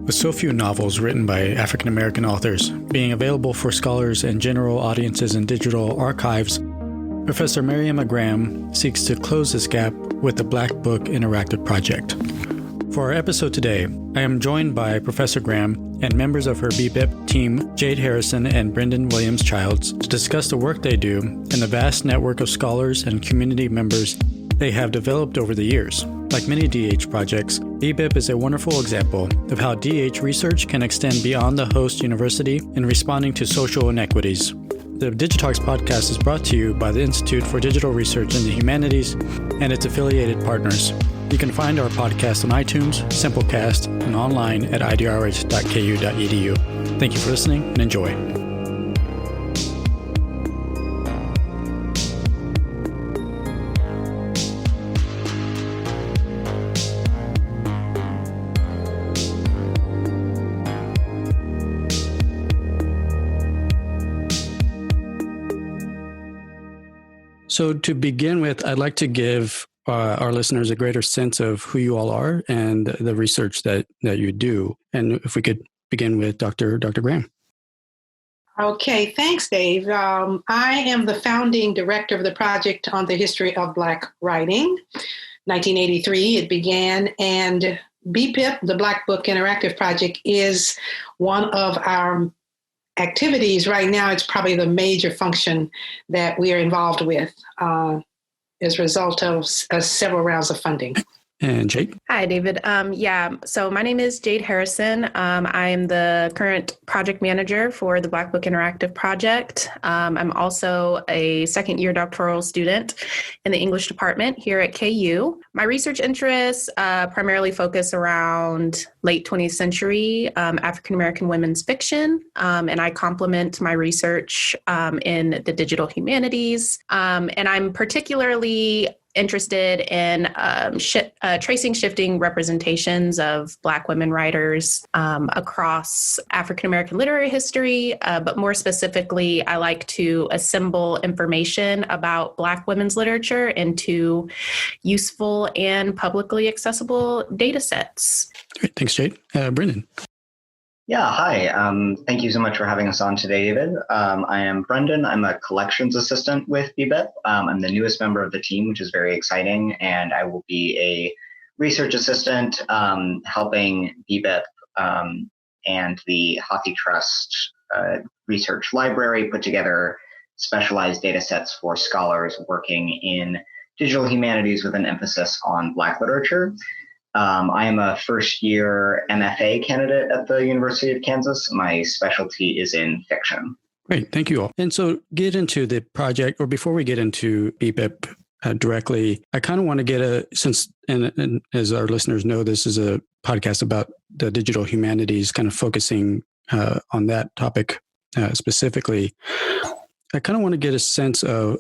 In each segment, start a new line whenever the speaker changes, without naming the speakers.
With so few novels written by African American authors being available for scholars and general audiences in digital archives, Professor Maryemma Grahm seeks to close this gap with the Black Book Interactive Project. For our episode today, I am joined by Professor Grahm and members of her BBIP team, Jade Harrison and Brendan Williams-Childs, to discuss the work they do and the vast network of scholars and community members they have developed over the years. Like many DH projects, BBIP is a wonderful example of how DH research can extend beyond the host university in responding to social inequities. The DigitalKS podcast is brought to you by the Institute for Digital Research in the Humanities and its affiliated partners. You can find our podcast on iTunes, Simplecast, and online at idrh.ku.edu. Thank you for listening and enjoy. So to begin with, I'd like to give our listeners a greater sense of who you all are and the research that you do. And if we could begin with Dr. Grahm.
Okay, thanks, Dave. I am the founding director of the Project on the History of Black Writing. 1983 it began, and BBIP, the Black Book Interactive Project, is one of our activities right now. It's probably the major function that we are involved with as a result of several rounds of funding.
And Jade?
Hi, David. So my name is Jade Harrison. I am the current project manager for the Black Book Interactive Project. I'm also a second-year doctoral student in the English department here at KU. My research interests primarily focus around late 20th century African-American women's fiction, and I complement my research in the digital humanities. And I'm particularly interested in tracing shifting representations of Black women writers across African-American literary history, but more specifically, I like to assemble information about Black women's literature into useful and publicly accessible data sets.
Great. Thanks, Jade. Brendan.
Yeah, hi. Thank you so much for having us on today, David. I am Brendan. I'm a collections assistant with BBIP. I'm the newest member of the team, which is very exciting, and I will be a research assistant helping BBIP and the Hathitrust research library put together specialized data sets for scholars working in digital humanities with an emphasis on Black literature. I am a first-year MFA candidate at the University of Kansas. My specialty is in fiction.
Great. Thank you all. And so get into the project, or before we get into BBIP directly, I kind of want to get and as our listeners know, this is a podcast about the digital humanities, kind of focusing on that topic specifically. I kind of want to get a sense of,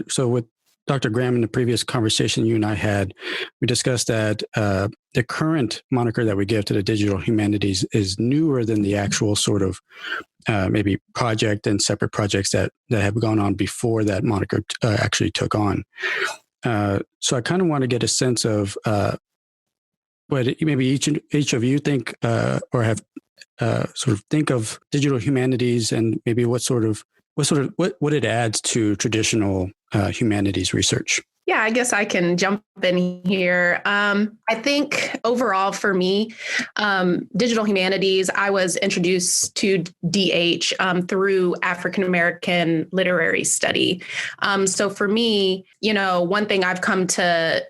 so with Dr. Grahm, in the previous conversation you and I had, we discussed that the current moniker that we give to the digital humanities is newer than the actual sort of maybe project and separate projects that have gone on before that moniker actually took on. So I kind of want to get a sense of what maybe each of you think or have sort of think of digital humanities, and maybe what it adds to traditional humanities research.
Yeah, I guess I can jump in here. I think overall for me, digital humanities, I was introduced to DH through African-American literary study. So for me, one thing I've come to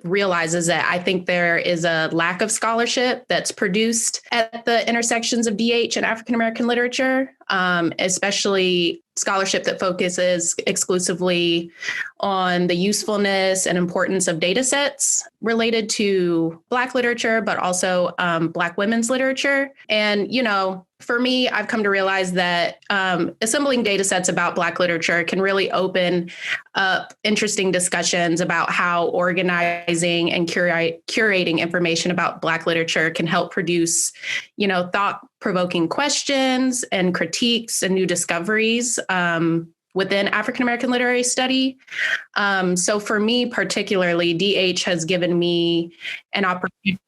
realize is that I think there is a lack of scholarship that's produced at the intersections of DH and African-American literature, especially scholarship that focuses exclusively on the usefulness and importance of data sets related to Black literature, but also Black women's literature. And, for me, I've come to realize that assembling data sets about Black literature can really open up interesting discussions about how organizing and curating information about Black literature can help produce, thought-provoking questions and critiques and new discoveries within African-American literary study. So for me particularly, DH has given me an opportunity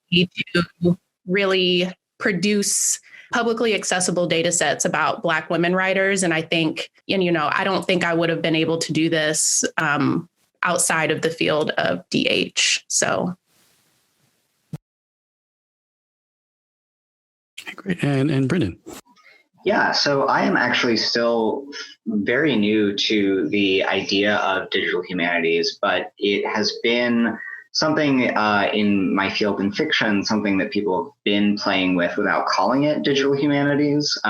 to really produce publicly accessible data sets about Black women writers. And I think, and, I don't think I would have been able to do this outside of the field of DH. So.
Great. And Brendan.
Yeah, so I am actually still very new to the idea of digital humanities, but it has been something in my field in fiction, something that people have been playing with without calling it digital humanities.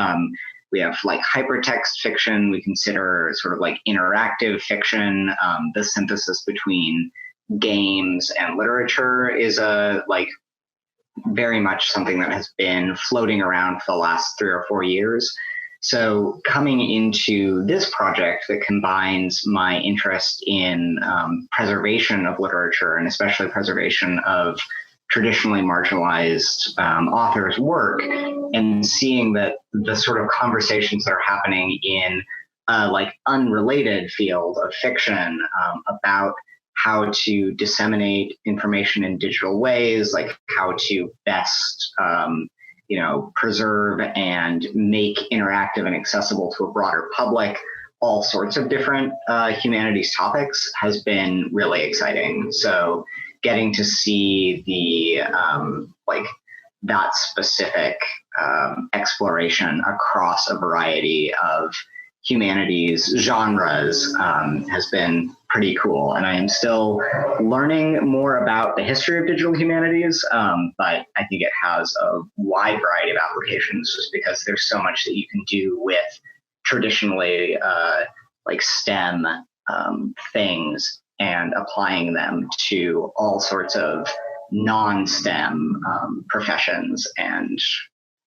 We have like hypertext fiction. We consider sort of like interactive fiction. The synthesis between games and literature is very much something that has been floating around for the last 3 or 4 years. So coming into this project that combines my interest in preservation of literature and especially preservation of traditionally marginalized authors' work, and seeing that the sort of conversations that are happening in like unrelated field of fiction about how to disseminate information in digital ways, like how to best, preserve and make interactive and accessible to a broader public, all sorts of different humanities topics has been really exciting. So getting to see the, that specific exploration across a variety of humanities genres has been pretty cool. And I am still learning more about the history of digital humanities, but I think it has a wide variety of applications just because there's so much that you can do with traditionally like STEM things and applying them to all sorts of non-STEM professions and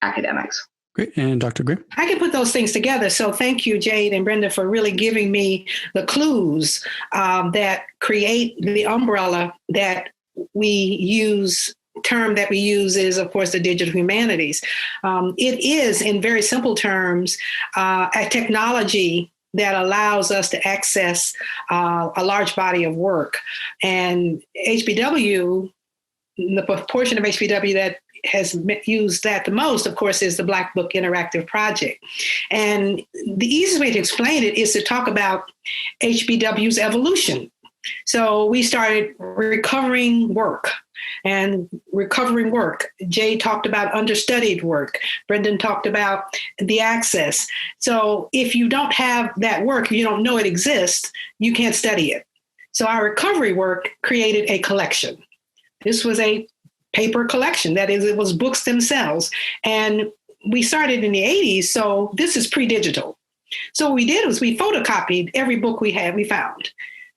academics.
Great. And Dr. Grahm?
I can put those things together. So thank you, Jade and Brenda, for really giving me the clues that create the umbrella that we use. Term that we use is, of course, the digital humanities. It is, in very simple terms, a technology that allows us to access a large body of work. And HBW, the portion of HBW that has used that the most, of course, is the Black Book Interactive Project. And the easiest way to explain it is to talk about HBW's evolution. So we started recovering work. Jay talked about understudied work. Brendan talked about the access. So if you don't have that work, you don't know it exists, you can't study it. So our recovery work created a collection. This was a paper collection. That is, it was books themselves. And we started in the 80s, so this is pre-digital. So what we did was we photocopied every book we found.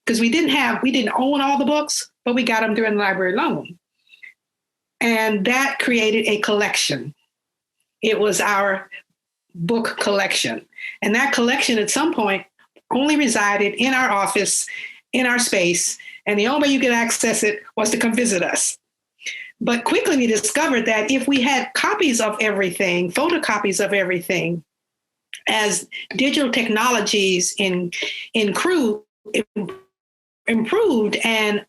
Because we didn't own all the books, but we got them through a library loan. And that created a collection. It was our book collection. And that collection at some point only resided in our office, in our space. And the only way you could access it was to come visit us. But quickly we discovered that if we had copies of everything, photocopies of everything, as digital technologies improved and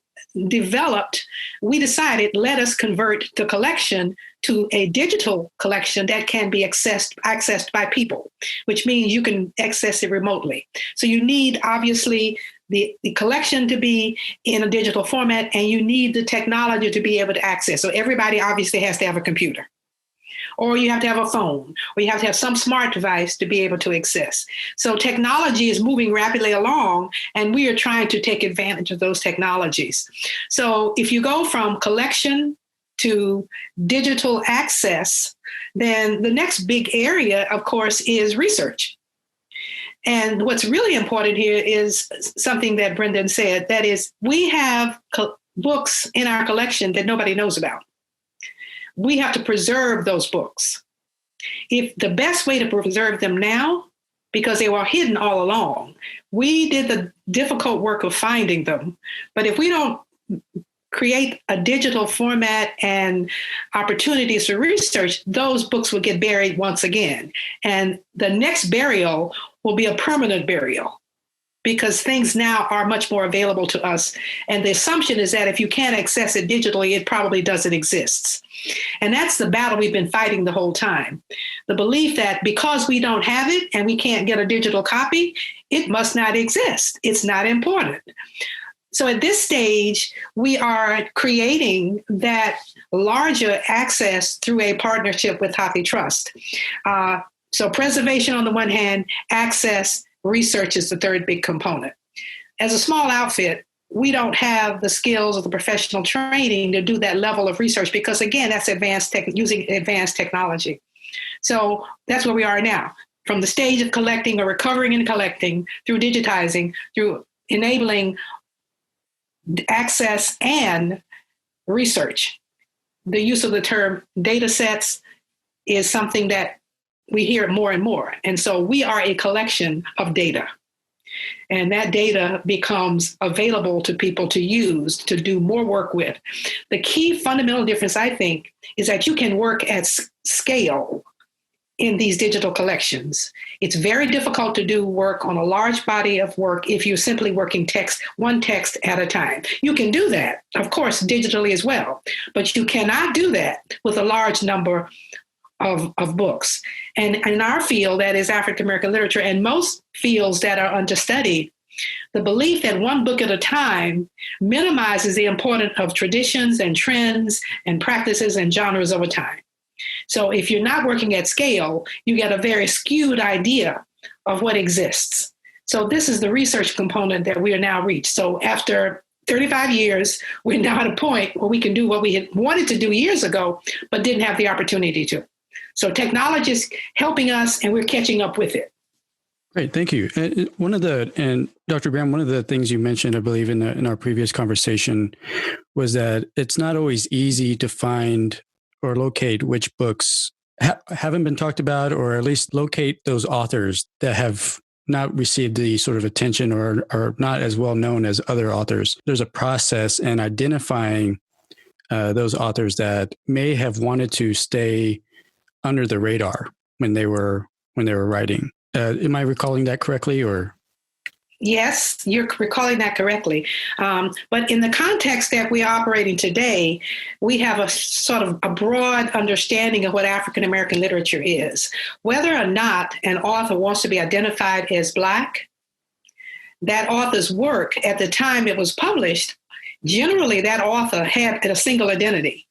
developed, we decided, let us convert the collection to a digital collection that can be accessed by people, which means you can access it remotely. So you need, obviously, the collection to be in a digital format, and you need the technology to be able to access. So everybody obviously has to have a computer, or you have to have a phone, or you have to have some smart device to be able to access. So technology is moving rapidly along, and we are trying to take advantage of those technologies. So if you go from collection to digital access, then the next big area, of course, is research. And what's really important here is something that Brendan said, that is, we have books in our collection that nobody knows about. We have to preserve those books. If the best way to preserve them now, because they were hidden all along, we did the difficult work of finding them. But if we don't create a digital format and opportunities for research, those books will get buried once again. And the next burial will be a permanent burial. because things now are much more available to us. And the assumption is that if you can't access it digitally, it probably doesn't exist. And that's the battle we've been fighting the whole time. The belief that because we don't have it and we can't get a digital copy, it must not exist. It's not important. So at this stage, we are creating that larger access through a partnership with Hathitrust. So preservation on the one hand, access, research is the third big component. As a small outfit, we don't have the skills or the professional training to do that level of research because, again, that's using advanced technology. So that's where we are now. From the stage of collecting or recovering and collecting, through digitizing, through enabling access and research. The use of the term data sets is something that we hear more and more. And so we are a collection of data. And that data becomes available to people to use, to do more work with. The key fundamental difference, I think, is that you can work at scale in these digital collections. It's very difficult to do work on a large body of work if you're simply working one text at a time. You can do that, of course, digitally as well, but you cannot do that with a large number of books. And in our field, that is African American literature, and most fields that are understudied, the belief that one book at a time minimizes the importance of traditions and trends and practices and genres over time. So if you're not working at scale, you get a very skewed idea of what exists. So this is the research component that we are now reached. So after 35 years, we're now at a point where we can do what we had wanted to do years ago, but didn't have the opportunity to. So technology is helping us and we're catching up with it.
Great, thank you. And Dr. Grahm, one of the things you mentioned, I believe in our previous conversation, was that it's not always easy to find or locate which books haven't been talked about, or at least locate those authors that have not received the sort of attention or are not as well known as other authors. There's a process in identifying those authors that may have wanted to stay under the radar when they were writing. Am I recalling that correctly, or?
Yes, you're recalling that correctly. But in the context that we are operating today, we have a sort of a broad understanding of what African American literature is. Whether or not an author wants to be identified as Black, that author's work at the time it was published, generally that author had a single identity.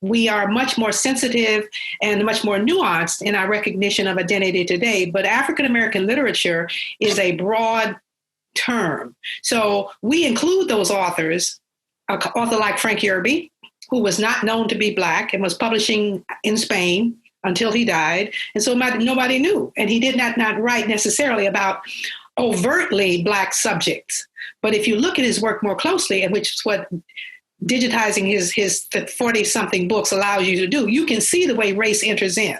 We are much more sensitive and much more nuanced in our recognition of identity today, but African American literature is a broad term. So we include those authors, an author like Frank Yerby, who was not known to be Black and was publishing in Spain until he died. And so nobody knew. And he did not write necessarily about overtly Black subjects. But if you look at his work more closely, and which is what digitizing his 40-something books allows you to do, you can see the way race enters in,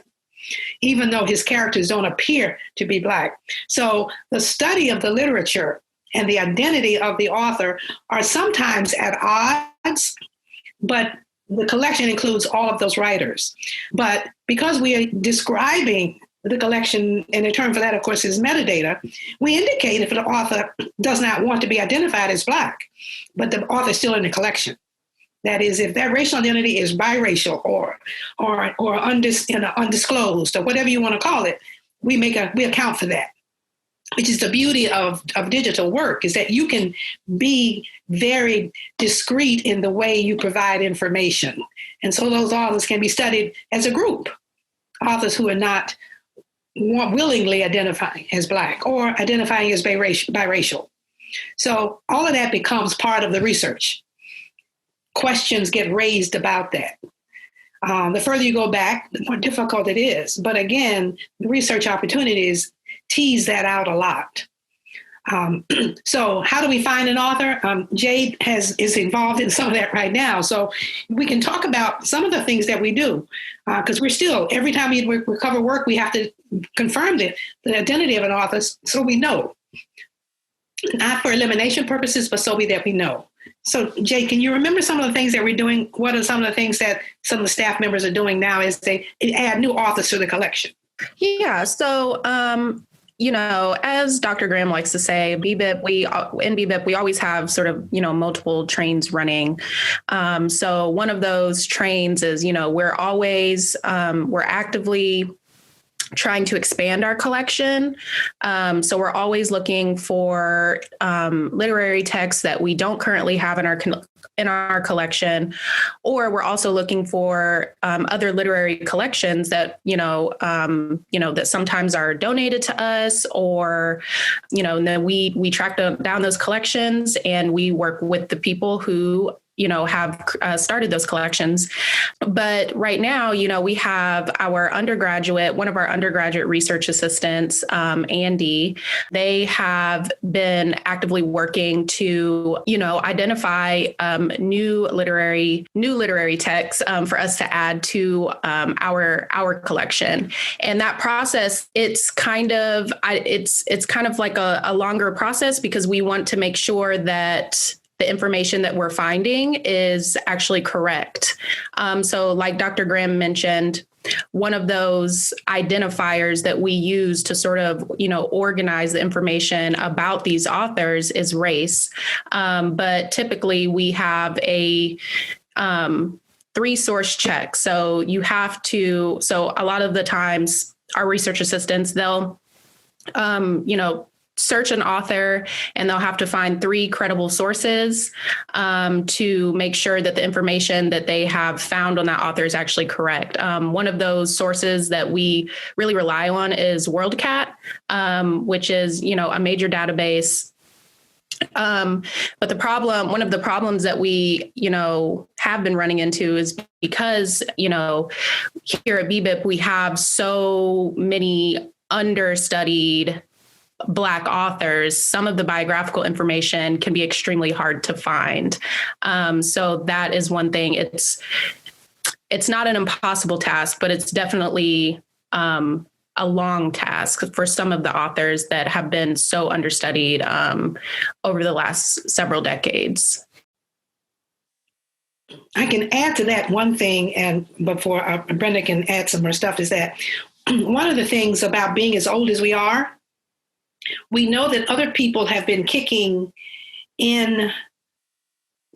even though his characters don't appear to be Black. So the study of the literature and the identity of the author are sometimes at odds, but the collection includes all of those writers. But because we are describing the collection, and the term for that, of course, is metadata, we indicate if the author does not want to be identified as Black, but the author is still in the collection. That is, if that racial identity is biracial or undisclosed or whatever you want to call it, we account for that. Which is the beauty of digital work, is that you can be very discreet in the way you provide information. And so those authors can be studied as a group, authors who are not willingly identifying as Black or identifying as biracial. So all of that becomes part of the research. Questions get raised about that. The further you go back, the more difficult it is. But again, the research opportunities tease that out a lot. So how do we find an author? Jade is involved in some of that right now. So we can talk about some of the things that we do, because we're still, every time we recover work, we have to confirm the identity of an author so we know. Not for elimination purposes, but so that we know. So Jade, can you remember some of the things that we're doing? What are some of the things that some of the staff members are doing now as they add new authors to the collection?
Yeah. So as Dr. Grahm likes to say, BBIP, we always have sort of, multiple trains running. So one of those trains is, we're actively trying to expand our collection. So we're always looking for literary texts that we don't currently have in our collection, or we're also looking for other literary collections that that sometimes are donated to us, or and then we track down those collections and we work with the people who have started those collections. But right now, we have one of our undergraduate research assistants, Andy. They have been actively working to, identify new literary texts for us to add to our collection. And that process, it's kind of like a longer process, because we want to make sure that the information that we're finding is actually correct. So like Dr. Grahm mentioned, one of those identifiers that we use to sort of, organize the information about these authors is race. But typically we have a 3-source check. So a lot of the times our research assistants, they'll, search an author and they'll have to find 3 credible sources to make sure that the information that they have found on that author is actually correct. One of those sources that we really rely on is WorldCat, which is, a major database. But one of the problems that we, have been running into is because, here at BBIP, we have so many understudied Black authors. Some of the biographical information can be extremely hard to find. So that is one thing. It's not an impossible task, but it's definitely a long task for some of the authors that have been so understudied over the last several decades.
I can add to that one thing, and before Brenda can add some more stuff, is that one of the things about being as old as we are, we know that other people have been kicking in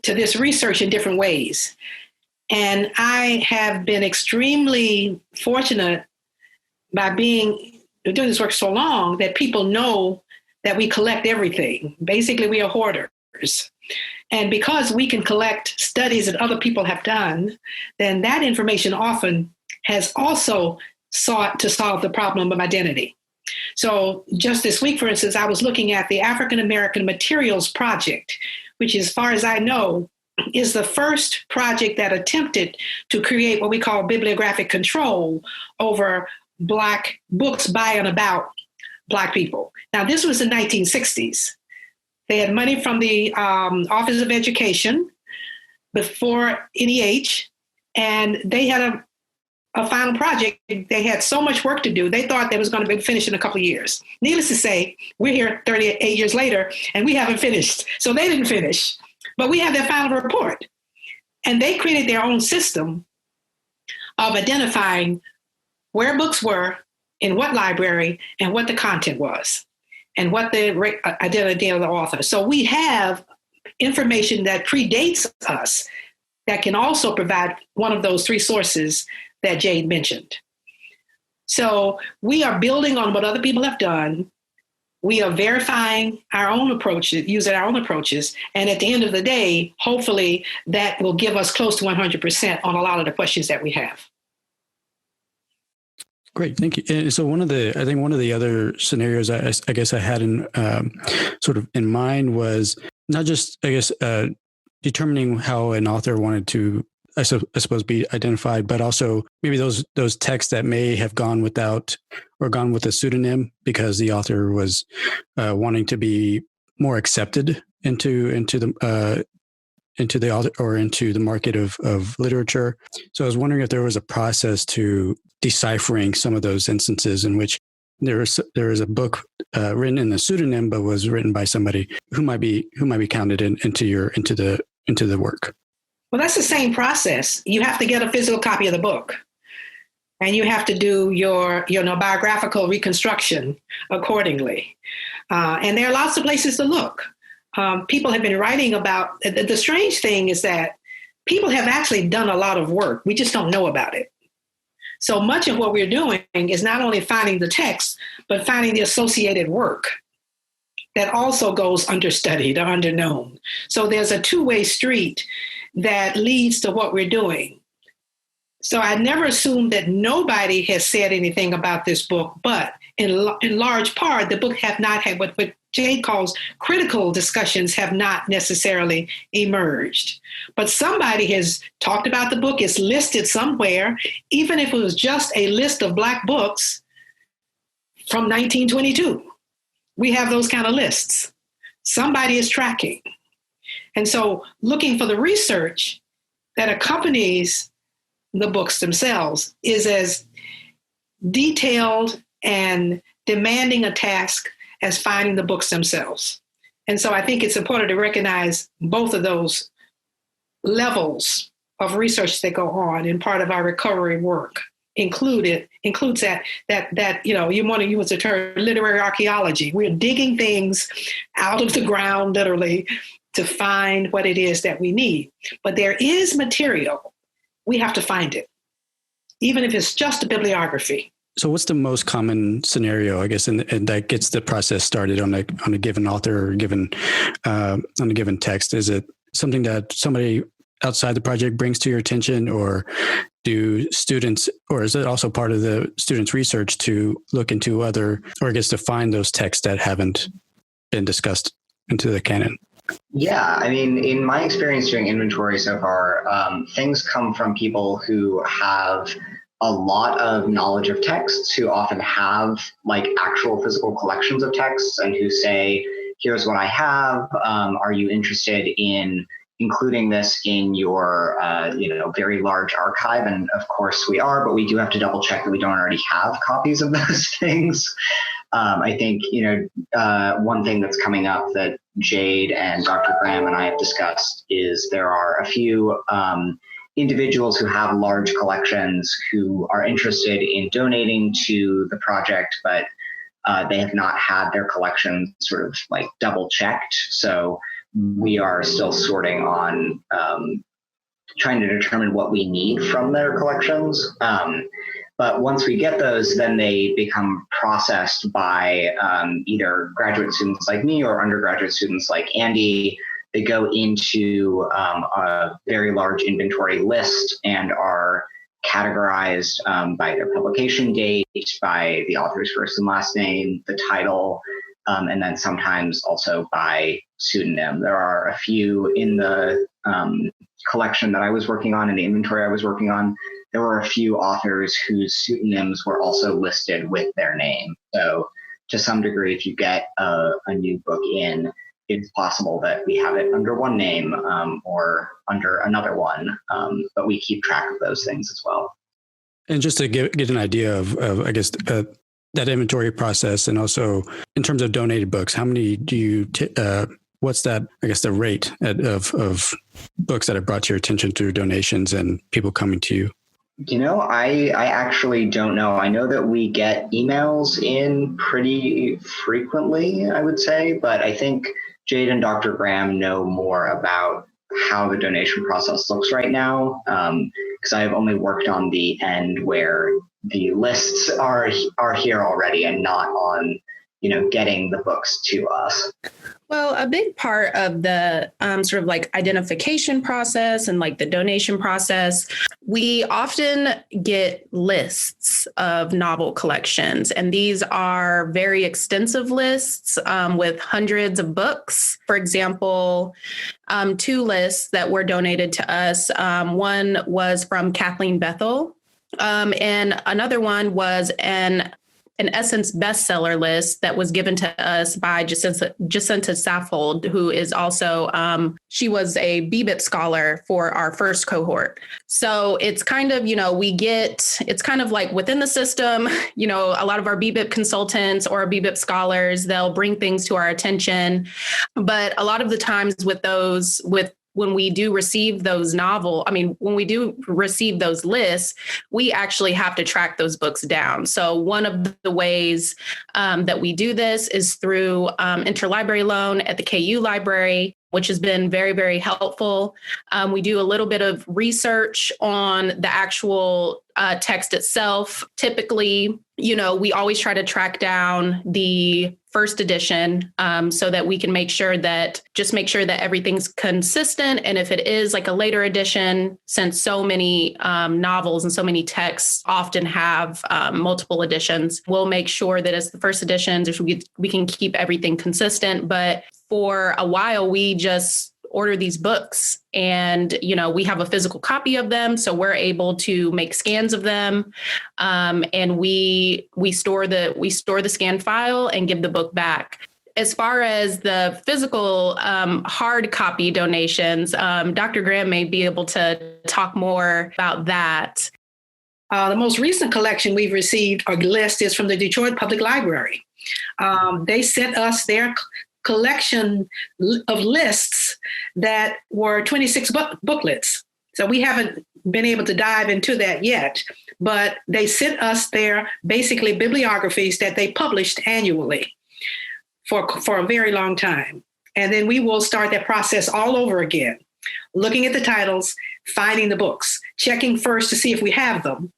to this research in different ways. And I have been extremely fortunate by doing this work so long that people know that we collect everything. Basically, we are hoarders. And because we can collect studies that other people have done, then that information often has also sought to solve the problem of identity. So just this week, for instance, I was looking at the African American Materials Project, which, as far as I know, is the first project that attempted to create what we call bibliographic control over Black books by and about Black people. Now, this was the 1960s. They had money from the Office of Education before NEH, and they had a final project. They had so much work to do. They thought they was going to be finished in a couple of years. Needless to say, we're here 38 years later, and we haven't finished. So they didn't finish, but we have their final report. And they created their own system of identifying where books were, in what library, and what the content was, and what the identity of the author. So we have information that predates us that can also provide one of those 3 sources that Jade mentioned. So we are building on what other people have done. We are verifying our own approaches, using our own approaches. And at the end of the day, hopefully that will give us close to 100% on a lot of the questions that we have.
Great, thank you. And so one of the other scenarios I guess I had in sort of in mind was not just, determining how an author wanted to, I suppose, be identified, but also maybe those texts that may have gone without or gone with a pseudonym because the author was wanting to be more accepted into the author or into the market of literature. So I was wondering if there was a process to deciphering some of those instances in which there is a book written in a pseudonym, but was written by somebody who might be counted into the work.
Well, that's the same process. You have to get a physical copy of the book. And you have to do your biographical reconstruction accordingly. And there are lots of places to look. People have been writing about, the strange thing is that people have actually done a lot of work. We just don't know about it. So much of what we're doing is not only finding the text, but finding the associated work that also goes understudied or underknown. So there's a two-way street that leads to what we're doing. So I never assumed that nobody has said anything about this book, but in large part, the book have not had what Jade calls critical discussions have not necessarily emerged. But somebody has talked about the book, it's listed somewhere, even if it was just a list of Black books from 1922. We have those kind of lists. Somebody is tracking. And so looking for the research that accompanies the books themselves is as detailed and demanding a task as finding the books themselves. And so I think it's important to recognize both of those levels of research that go on in part of our recovery work. Includes that you want to use the term literary archaeology. We're digging things out of the ground, literally, to find what it is that we need. But there is material. We have to find it, even if it's just a bibliography.
So what's the most common scenario, I guess, and that gets the process started on a given author or on a given text? Is it something that somebody outside the project brings to your attention, or do students, or is it also part of the students' research to look into other, or I guess to find those texts that haven't been discussed into the canon?
Yeah, I mean, in my experience doing inventory so far, things come from people who have a lot of knowledge of texts, who often have like actual physical collections of texts, and who say, here's what I have. Are you interested in including this in your very large archive? And of course we are, but we do have to double check that we don't already have copies of those things. I think, one thing that's coming up that Jade and Dr. Grahm and I have discussed is there are a few individuals who have large collections who are interested in donating to the project, but they have not had their collections sort of like double checked. So we are still sorting on trying to determine what we need from their collections. But once we get those, then they become processed by either graduate students like me or undergraduate students like Andy. They go into a very large inventory list and are categorized by their publication date, by the author's first and last name, the title, and then sometimes also by pseudonym. There are a few in the collection that I was working on, in the inventory I was working on. There were a few authors whose pseudonyms were also listed with their name. So to some degree, if you get a new book in, it's possible that we have it under one name or under another one, but we keep track of those things as well.
And just to get an idea of I guess, that inventory process, and also in terms of donated books, how many do you, what's that, I guess, the rate of books that have brought to your attention through donations and people coming to you?
I actually don't know. I know that we get emails in pretty frequently, I would say, but I think Jade and Dr. Grahm know more about how the donation process looks right now, because I've only worked on the end where the lists are here already and not on, getting the books to us.
Well, a big part of the sort of like identification process and like the donation process, we often get lists of novel collections, and these are very extensive lists with hundreds of books. For example, two lists that were donated to us. One was from Kathleen Bethel, and another one was an Essence bestseller list that was given to us by Jacinta Saffold, who is also, she was a BBIP scholar for our first cohort. So it's kind of, it's kind of like within the system, a lot of our BBIP consultants or BBIP scholars, they'll bring things to our attention. But a lot of the times with when we do receive those when we do receive those lists, we actually have to track those books down. So one of the ways that we do this is through interlibrary loan at the KU library, which has been very, very helpful. We do a little bit of research on the actual text itself. Typically, we always try to track down the first edition so that we can make sure that everything's consistent. And if it is like a later edition, since so many novels and so many texts often have multiple editions, we'll make sure that as the first editions, we can keep everything consistent. But for a while, we just order these books and, we have a physical copy of them. So we're able to make scans of them. And we store the scan file and give the book back. As far as the physical hard copy donations, Dr. Grahm may be able to talk more about that.
The most recent collection we've received or list is from the Detroit Public Library. They sent us their collection of lists that were 26 booklets. So we haven't been able to dive into that yet, but they sent us their basically bibliographies that they published annually for a very long time. And then we will start that process all over again, looking at the titles, finding the books, checking first to see if we have them,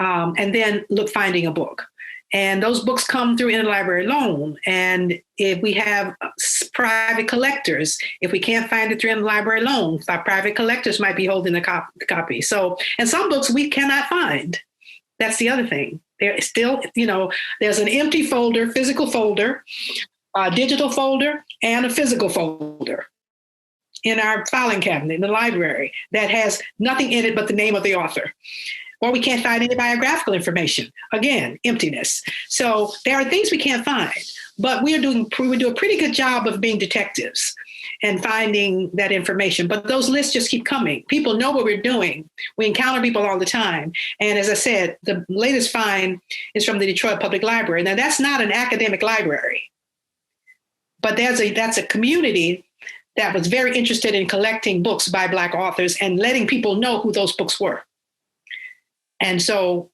and then finding a book. And those books come through interlibrary loan. And if we have private collectors, if we can't find it through interlibrary loan, our private collectors might be holding the copy. So, and some books we cannot find. That's the other thing. There's still, there's an empty folder, physical folder, a digital folder, and a physical folder in our filing cabinet in the library that has nothing in it but the name of the author. Or we can't find any biographical information. Again, emptiness. So there are things we can't find, but we do a pretty good job of being detectives and finding that information. But those lists just keep coming. People know what we're doing. We encounter people all the time. And as I said, the latest find is from the Detroit Public Library. Now, that's not an academic library, but that's a community that was very interested in collecting books by Black authors and letting people know who those books were. And so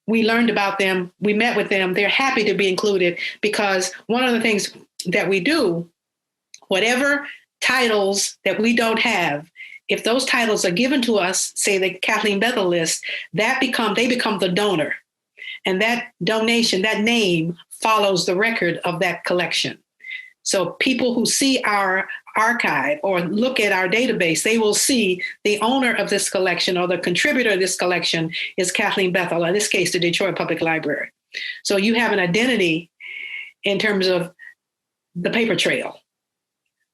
we learned about them. We met with them. They're happy to be included because one of the things that we do, whatever titles that we don't have, if those titles are given to us, say the Kathleen Bethel list, they become the donor. And that donation, that name follows the record of that collection. So people who see our archive or look at our database, they will see the owner of this collection or the contributor of this collection is Kathleen Bethel, in this case, the Detroit Public Library. So you have an identity in terms of the paper trail.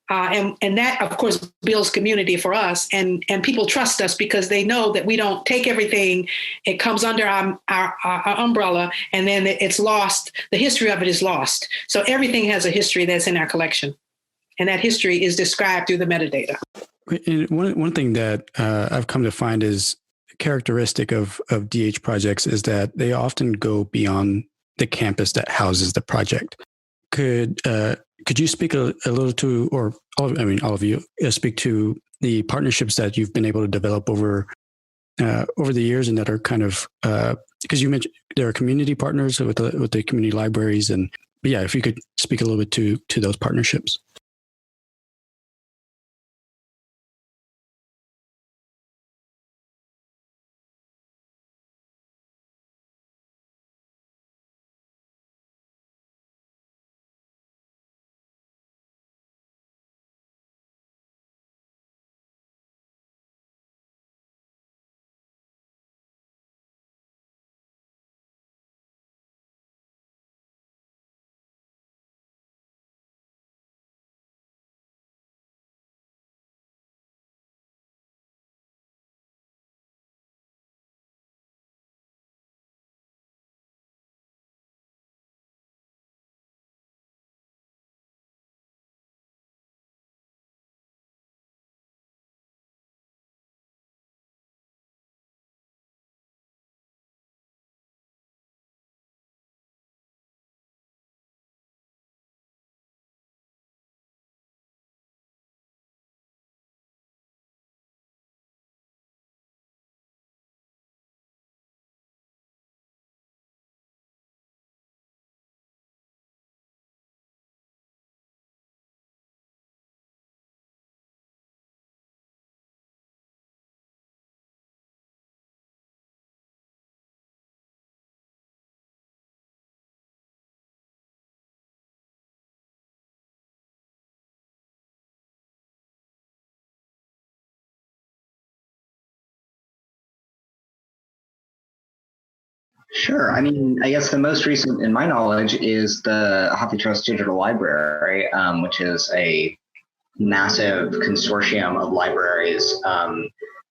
And that, of course, builds community for us. And people trust us because they know that we don't take everything. It comes under our umbrella, and then it's lost. The history of it is lost. So everything has a history that's in our collection. And that history is described through the metadata.
And one thing that I've come to find is characteristic of DH projects is that they often go beyond the campus that houses the project. Could you speak a little to, or all of you, speak to the partnerships that you've been able to develop over the years, and that are kind of because you mentioned there are community partners with the community libraries, but yeah, if you could speak a little bit to those partnerships.
Sure. I mean, I guess the most recent, in my knowledge, is the Hathitrust Digital Library, which is a massive consortium of libraries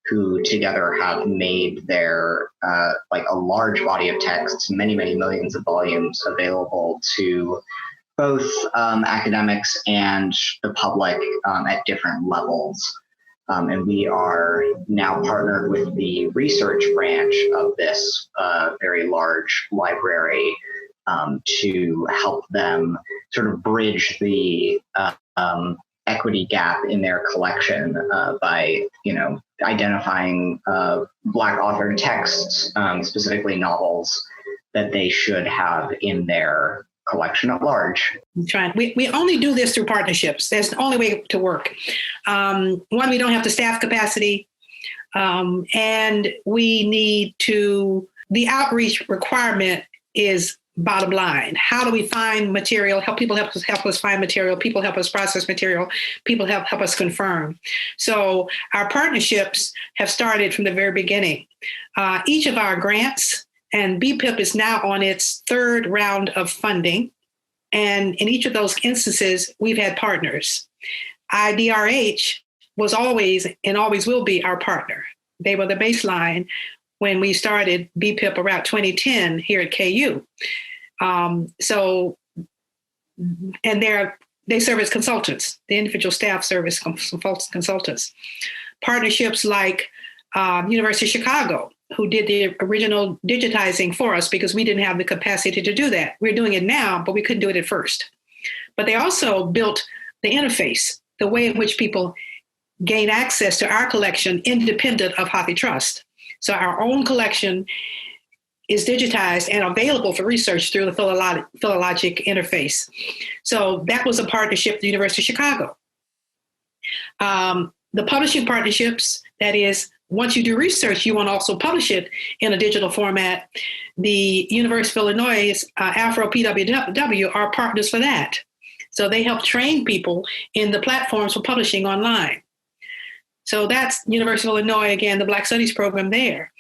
who together have made their like a large body of texts, many, many millions of volumes available to both academics and the public at different levels. And we are now partnered with the research branch of this very large library to help them sort of bridge the equity gap in their collection by, identifying Black authored texts, specifically novels, that they should have in their collection at large.
We only do this through partnerships. That's the only way to work. One, we don't have the staff capacity, and we need to, the outreach requirement is bottom line. How do we find material? People help us find material. People help us process material. People help us confirm. So our partnerships have started from the very beginning. Each of our grants, and BBIP is now on its third round of funding. And in each of those instances, we've had partners. IDRH was always and always will be our partner. They were the baseline when we started BBIP around 2010 here at KU. And they serve as consultants. The individual staff serve as consultants. Partnerships like University of Chicago, who did the original digitizing for us because we didn't have the capacity to do that. We're doing it now, but we couldn't do it at first. But they also built the interface, the way in which people gain access to our collection independent of Hathitrust. So our own collection is digitized and available for research through the philologic interface. So that was a partnership with the University of Chicago. The publishing partnerships, that is, once you do research, you want to also publish it in a digital format. The University of Illinois, Afro PWW, are partners for that. So they help train people in the platforms for publishing online. So that's University of Illinois, again, the Black Studies program there.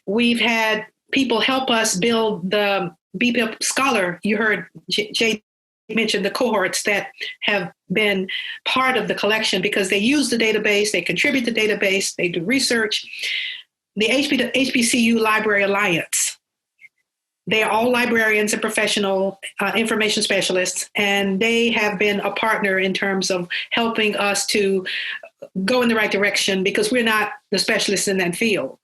We've had people help us build the BBIP Scholar. You heard Jade mention the cohorts that have been part of the collection because they use the database, they contribute to the database, they do research. The HBCU Library Alliance, they are all librarians and professional information specialists, and they have been a partner in terms of helping us to go in the right direction because we're not the specialists in that field.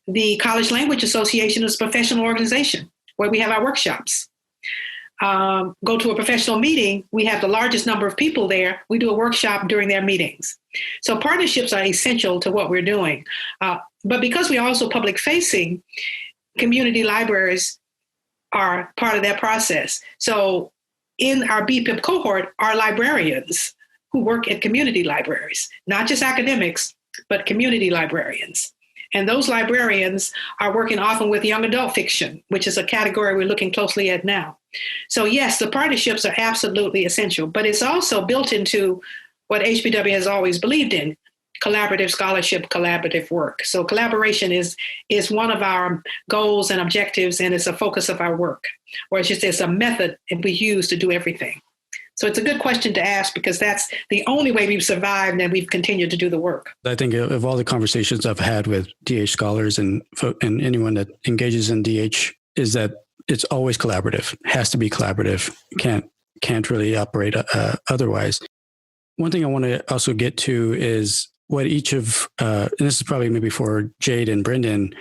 The College Language Association is a professional organization where we have our workshops. Go to a professional meeting, we have the largest number of people there. We do a workshop during their meetings. So partnerships are essential to what we're doing. But because we're also public facing, community libraries are part of that process. So in our BBIP cohort are librarians who work at community libraries, not just academics, but community librarians. And those librarians are working often with young adult fiction, which is a category we're looking closely at now. So yes, the partnerships are absolutely essential, but it's also built into what HBW has always believed in, collaborative scholarship, collaborative work. So collaboration is one of our goals and objectives, and it's a focus of our work, or it's a method that we use to do everything. So it's a good question to ask because that's the only way we've survived and we've continued to do the work.
I think of all the conversations I've had with DH scholars and anyone that engages in DH is that it's always collaborative, has to be collaborative, can't really operate otherwise. One thing I want to also get to is what each of, and this is probably maybe for Jade and Brendan,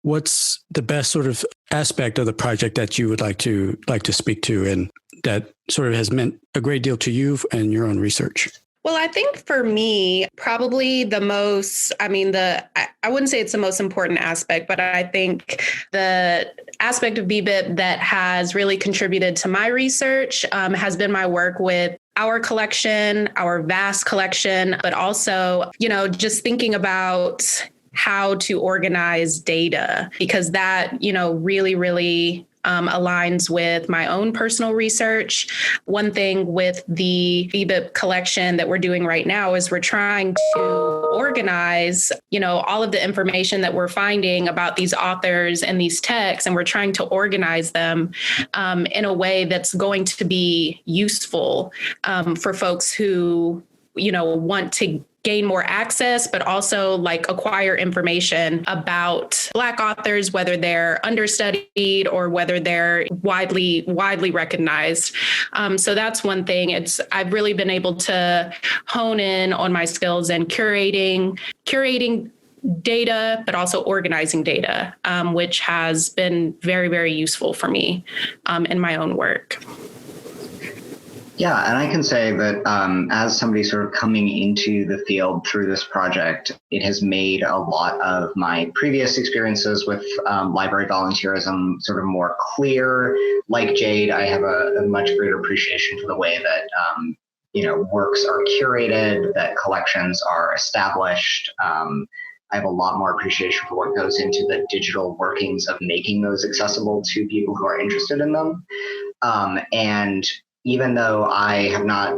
what's the best sort of aspect of the project that you would like to speak to and that sort of has meant a great deal to you and your own research?
Well, I think for me, probably the most, I wouldn't say it's the most important aspect, but I think the aspect of BBIP that has really contributed to my research has been my work with our collection, our vast collection, but also, just thinking about how to organize data, because that, really aligns with my own personal research. One thing with the BBIP collection that we're doing right now is we're trying to organize, all of the information that we're finding about these authors and these texts, and we're trying to organize them in a way that's going to be useful for folks who, want to gain more access, but also acquire information about Black authors, whether they're understudied or whether they're widely recognized. So that's one thing. I've really been able to hone in on my skills in curating data, but also organizing data, which has been very, very useful for me in my own work.
Yeah, and I can say that as somebody sort of coming into the field through this project, it has made a lot of my previous experiences with library volunteerism sort of more clear. Like Jade, I have a much greater appreciation for the way that works are curated, that collections are established. I have a lot more appreciation for what goes into the digital workings of making those accessible to people who are interested in them. And even though I have not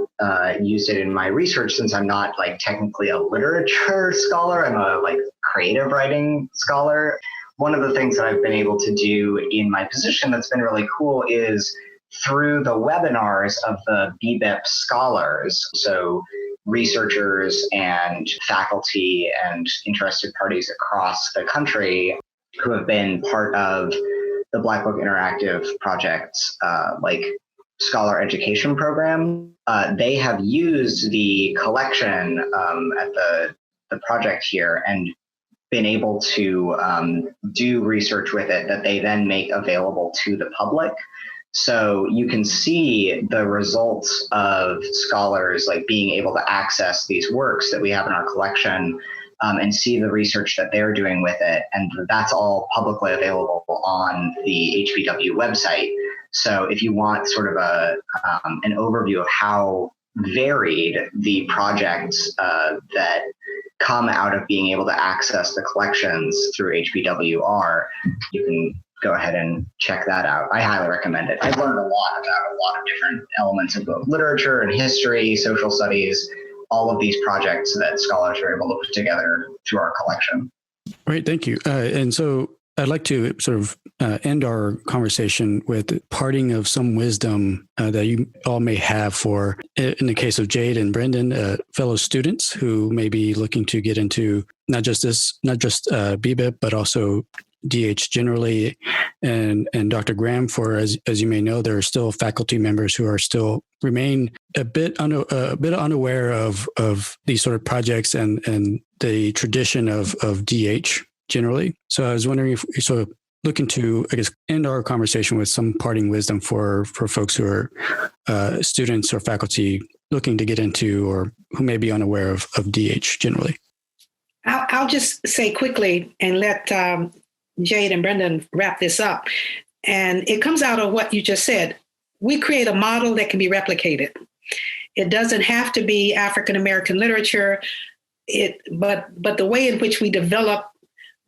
used it in my research, since I'm not technically a literature scholar, I'm a creative writing scholar. One of the things that I've been able to do in my position that's been really cool is through the webinars of the BBIP scholars, so researchers and faculty and interested parties across the country who have been part of the Black Book Interactive projects, scholar education program. They have used the collection at the project here and been able to do research with it that they then make available to the public. So you can see the results of scholars being able to access these works that we have in our collection and see the research that they're doing with it. And that's all publicly available on the HBW website. So if you want sort of an overview of how varied the projects that come out of being able to access the collections through HBW are, you can go ahead and check that out. I highly recommend it. I've learned a lot about a lot of different elements of both literature and history, social studies, all of these projects that scholars are able to put together through our collection.
Great, thank you. And so I'd like to sort of end our conversation with parting of some wisdom that you all may have for, in the case of Jade and Brendan, fellow students who may be looking to get into not just BBIP, but also DH generally, and Dr. Grahm, for as you may know, there are still faculty members who are still remain a bit unaware of these sort of projects and the tradition of DH generally. So I was wondering if you sort of looking to, I guess, end our conversation with some parting wisdom for folks who are students or faculty looking to get into or who may be unaware of DH generally.
I'll just say quickly and let Jade and Brendan wrap this up. And it comes out of what you just said. We create a model that can be replicated. It doesn't have to be African-American literature, but the way in which we develop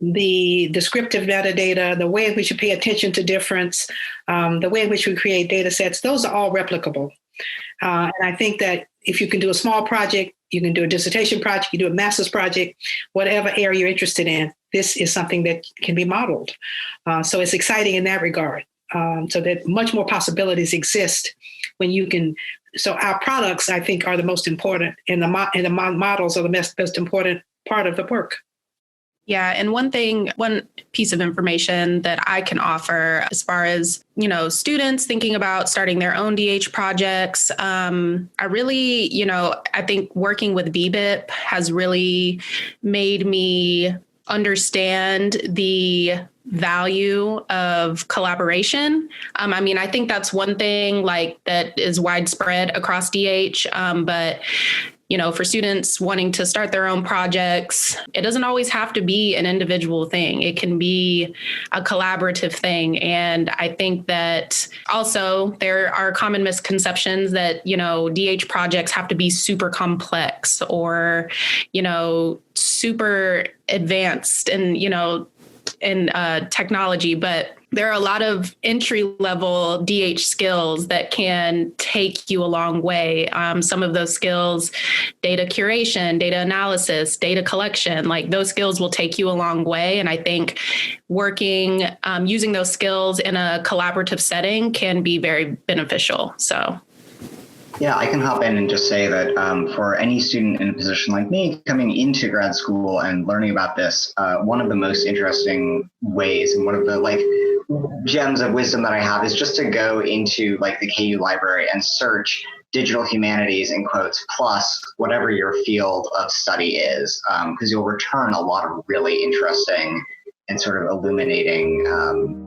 the descriptive metadata, the way in which you pay attention to difference, the way in which we create data sets, those are all replicable. And I think that if you can do a small project, you can do a dissertation project, you do a master's project, whatever area you're interested in, this is something that can be modeled. So it's exciting in that regard. So that much more possibilities exist when you can. So our products, I think, are the most important, and the models are the most important part of the work.
Yeah. And one piece of information that I can offer as far as, students thinking about starting their own DH projects, I think working with BBIP has really made me understand the value of collaboration. I think that's one thing that is widespread across DH, but for students wanting to start their own projects, it doesn't always have to be an individual thing. It can be a collaborative thing. And I think that also there are common misconceptions that, DH projects have to be super complex or, super advanced. And, in technology, but there are a lot of entry-level DH skills that can take you a long way. Some of those skills, data curation, data analysis, data collection, like those skills will take you a long way. And I think working, using those skills in a collaborative setting can be very beneficial. So.
Yeah, I can hop in and just say that for any student in a position like me coming into grad school and learning about this, one of the most interesting ways and one of the gems of wisdom that I have is just to go into the KU library and search digital humanities in quotes plus whatever your field of study is, because you'll return a lot of really interesting and sort of illuminating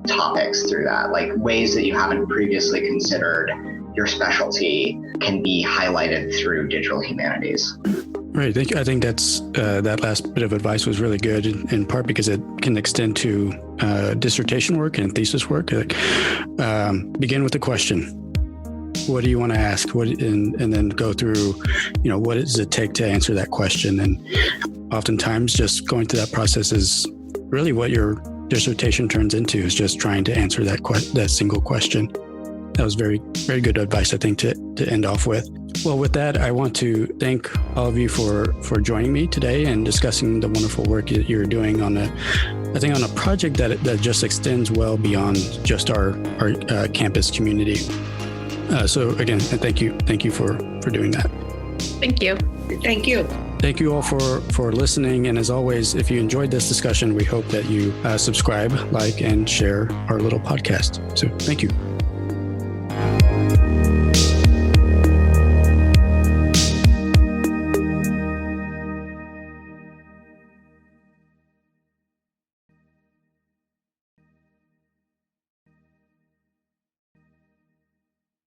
topics through that, like ways that you haven't previously considered your specialty can be highlighted through digital humanities.
Right. I think that's that last bit of advice was really good, in part because it can extend to dissertation work and thesis work. Begin with a question. What do you want to ask? And then go through, what does it take to answer that question? And oftentimes, just going through that process is really what your dissertation turns into, is just trying to answer that single question. That was very, very good advice, I think, to end off with. Well, with that, I want to thank all of you for joining me today and discussing the wonderful work that you're doing on a project that just extends well beyond just our campus community. So again, thank you for doing that.
Thank you.
Thank you.
Thank you all for listening. And as always, if you enjoyed this discussion, we hope that you subscribe, like, and share our little podcast. So thank you.